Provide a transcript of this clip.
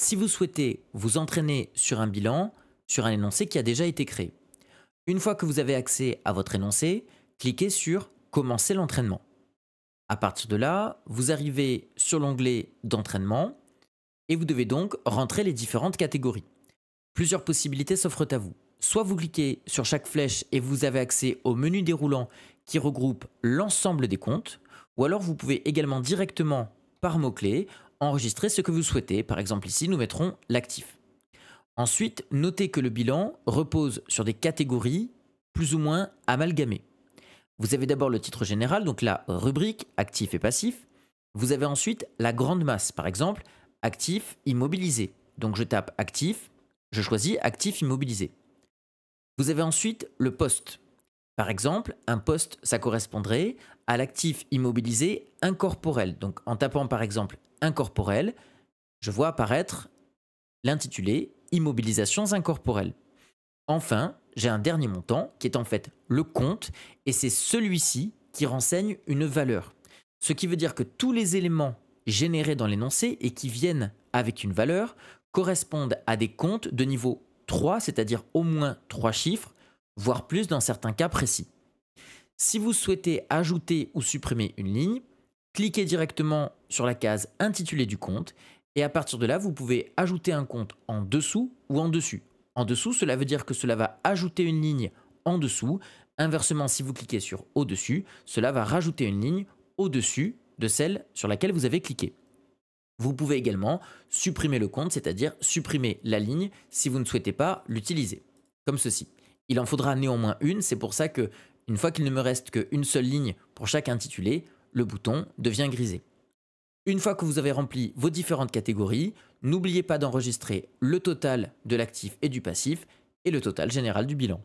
si vous souhaitez vous entraîner sur un bilan, sur un énoncé qui a déjà été créé. Une fois que vous avez accès à votre énoncé, cliquez sur Commencer l'entraînement. À partir de là, vous arrivez sur l'onglet d'entraînement et vous devez donc rentrer les différentes catégories. Plusieurs possibilités s'offrent à vous. Soit vous cliquez sur chaque flèche et vous avez accès au menu déroulant qui regroupe l'ensemble des comptes, ou alors vous pouvez également directement, par mot-clé, enregistrer ce que vous souhaitez. Par exemple ici, nous mettrons l'actif. Ensuite, notez que le bilan repose sur des catégories plus ou moins amalgamées. Vous avez d'abord le titre général, donc la rubrique actif et passif. Vous avez ensuite la grande masse, par exemple actif immobilisé. Donc je tape actif, je choisis actif immobilisé. Vous avez ensuite le poste. Par exemple, un poste, ça correspondrait à l'actif immobilisé incorporel. Donc en tapant par exemple incorporel, je vois apparaître l'intitulé immobilisations incorporelles. Enfin, j'ai un dernier montant qui est en fait le compte et c'est celui-ci qui renseigne une valeur. Ce qui veut dire que tous les éléments générés dans l'énoncé et qui viennent avec une valeur correspondent à des comptes de niveau 3, c'est-à-dire au moins 3 chiffres, voire plus dans certains cas précis. Si vous souhaitez ajouter ou supprimer une ligne, cliquez directement sur la case intitulé du compte et à partir de là, vous pouvez ajouter un compte en dessous ou en dessus. En dessous, cela veut dire que cela va ajouter une ligne en dessous. Inversement, si vous cliquez sur au-dessus, cela va rajouter une ligne au-dessus de celle sur laquelle vous avez cliqué. Vous pouvez également supprimer le compte, c'est-à-dire supprimer la ligne si vous ne souhaitez pas l'utiliser, comme ceci. Il en faudra néanmoins une, c'est pour ça que une fois qu'il ne me reste qu'une seule ligne pour chaque intitulé, le bouton devient grisé. Une fois que vous avez rempli vos différentes catégories, n'oubliez pas d'enregistrer le total de l'actif et du passif et le total général du bilan.